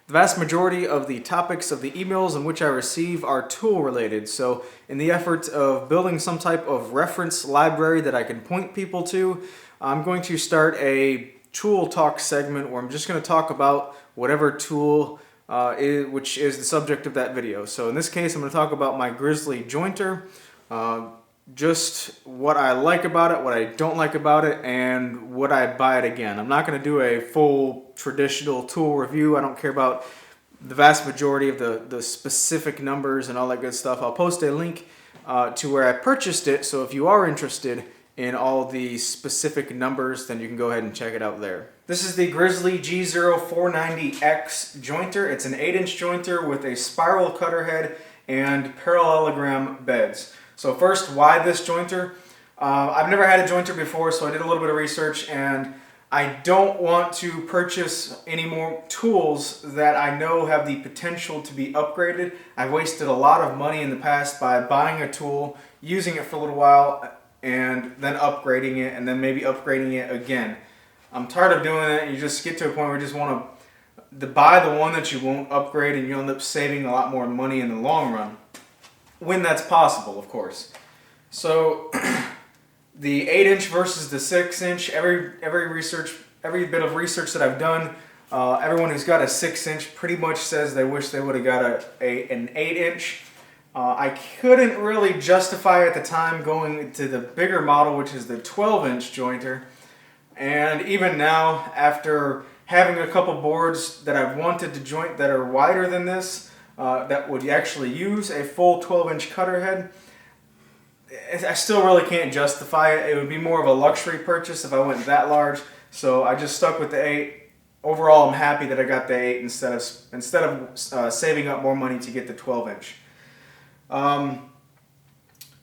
The vast majority of the topics of the emails in which I receive are tool related. So in the effort of building some type of reference library that I can point people to, I'm going to start a tool talk segment where I'm just going to talk about whatever tool which is the subject of that video. So in this case, I'm going to talk about my Grizzly jointer, just what I like about it, what I don't like about it, and would I buy it again. I'm not going to do a full traditional tool review. I don't care about the vast majority of the specific numbers and all that good stuff. I'll post a link to where I purchased it, so if you are interested in all the specific numbers, then you can go ahead and check it out there. This is the Grizzly G0490X jointer. It's an 8-inch jointer with a spiral cutter head and parallelogram beds. So first, why this jointer? I've never had a jointer before, so I did a little bit of research, and I don't want to purchase any more tools that I know have the potential to be upgraded. I've wasted a lot of money in the past by buying a tool, using it for a little while, and then upgrading it, and then maybe upgrading it again. I'm tired of doing that. You just get to a point where you just want to buy the one that you won't upgrade, and you'll end up saving a lot more money in the long run. When that's possible, of course. So the 8-inch versus the 6-inch, every bit of research that I've done, everyone who's got a 6-inch pretty much says they wish they would have got an 8-inch. I couldn't really justify at the time going to the bigger model, which is the 12-inch jointer. And even now, after having a couple boards that I've wanted to joint that are wider than this, that would actually use a full 12-inch cutter head, I still really can't justify it. It would be more of a luxury purchase if I went that large, so I just stuck with the 8. Overall, I'm happy that I got the 8 instead of saving up more money to get the 12-inch.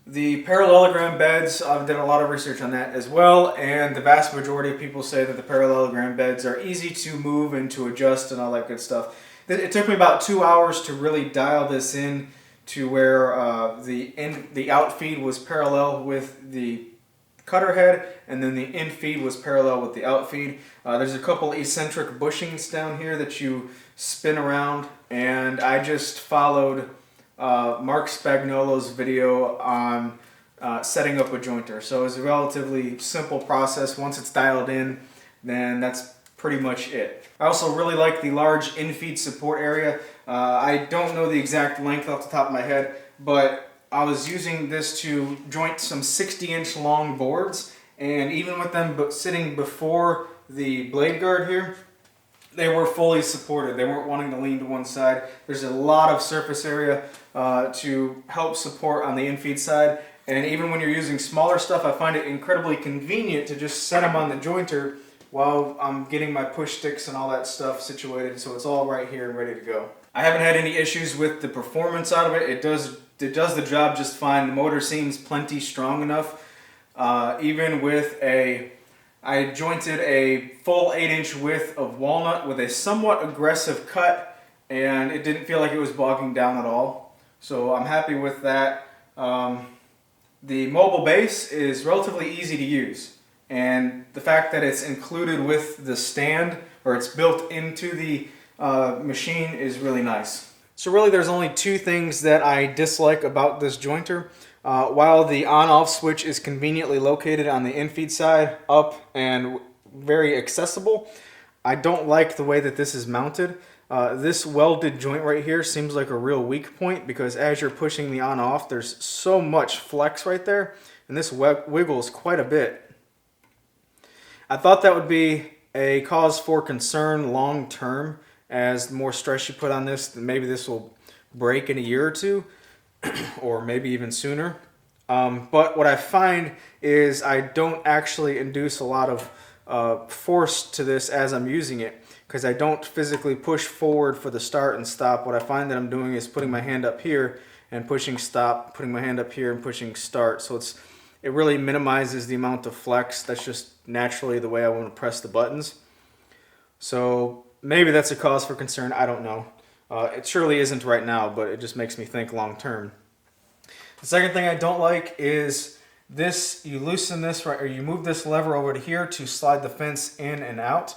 The parallelogram beds, I've done a lot of research on that as well, and the vast majority of people say that the parallelogram beds are easy to move and to adjust and all that good stuff. It took me about 2 hours to really dial this in to where the out feed was parallel with the cutter head, and then the in feed was parallel with the out feed. There's a couple eccentric bushings down here that you spin around, and I just followed Mark Spagnolo's video on setting up a jointer. So it's a relatively simple process. Once it's dialed in, then that's pretty much it. I also really like the large in-feed support area. I don't know the exact length off the top of my head, but I was using this to joint some 60-inch long boards, and even with them sitting before the blade guard here, they were fully supported. They weren't wanting to lean to one side. There's a lot of surface area to help support on the in-feed side, and even when you're using smaller stuff, I find it incredibly convenient to just set them on the jointer while I'm getting my push sticks and all that stuff situated, so it's all right here and ready to go. I haven't had any issues with the performance out of it. It does the job just fine. The motor seems plenty strong enough. Even with I jointed a full 8-inch width of walnut with a somewhat aggressive cut, and it didn't feel like it was bogging down at all. So I'm happy with that. The mobile base is relatively easy to use, and the fact that it's included with the stand, or it's built into the machine, is really nice. So really there's only 2 things that I dislike about this jointer. While the on-off switch is conveniently located on the in-feed side, up and very accessible, I don't like the way that this is mounted. This welded joint right here seems like a real weak point, because as you're pushing the on-off, there's so much flex right there, and this wiggles quite a bit. I thought that would be a cause for concern long term. As the more stress you put on this, maybe this will break in a year or 2, or maybe even sooner. But what I find is I don't actually induce a lot of force to this as I'm using it, because I don't physically push forward for the start and stop. What I find that I'm doing is putting my hand up here and pushing stop, putting my hand up here and pushing start. So it really minimizes the amount of flex. That's just naturally the way I want to press the buttons. So maybe that's a cause for concern. I don't know. It surely isn't right now, but it just makes me think long term. The second thing I don't like is this. You loosen this, right, or you move this lever over to here to slide the fence in and out.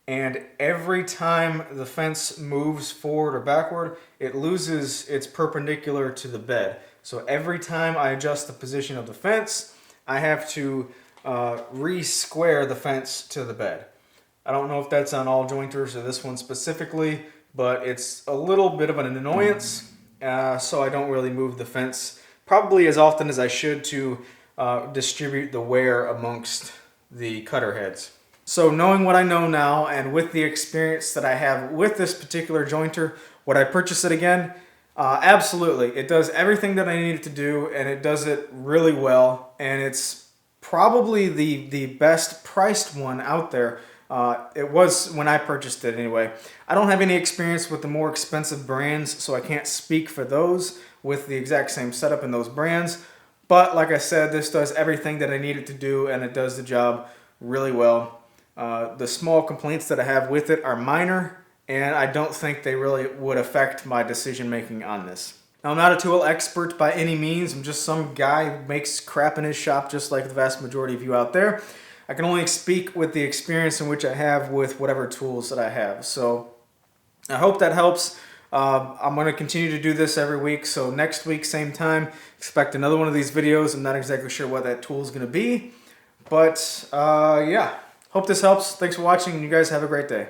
and every time the fence moves forward or backward, it loses its perpendicular to the bed. So every time I adjust the position of the fence, I have to re-square the fence to the bed. I don't know if that's on all jointers or this one specifically, but it's a little bit of an annoyance, so I don't really move the fence probably as often as I should to distribute the wear amongst the cutter heads. So knowing what I know now, and with the experience that I have with this particular jointer, would I purchase it again? Absolutely. It does everything that I need it to do, and it does it really well, and it's probably the best priced one out there. It was when I purchased it anyway. I don't have any experience with the more expensive brands, so I can't speak for those with the exact same setup in those brands. But like I said, this does everything that I need it to do, and it does the job really well. The small complaints that I have with it are minor, and I don't think they really would affect my decision making on this. Now, I'm not a tool expert by any means. I'm just some guy who makes crap in his shop just like the vast majority of you out there. I can only speak with the experience in which I have with whatever tools that I have. So I hope that helps. I'm going to continue to do this every week. So next week, same time, expect another one of these videos. I'm not exactly sure what that tool is going to be. But yeah, hope this helps. Thanks for watching, and you guys have a great day.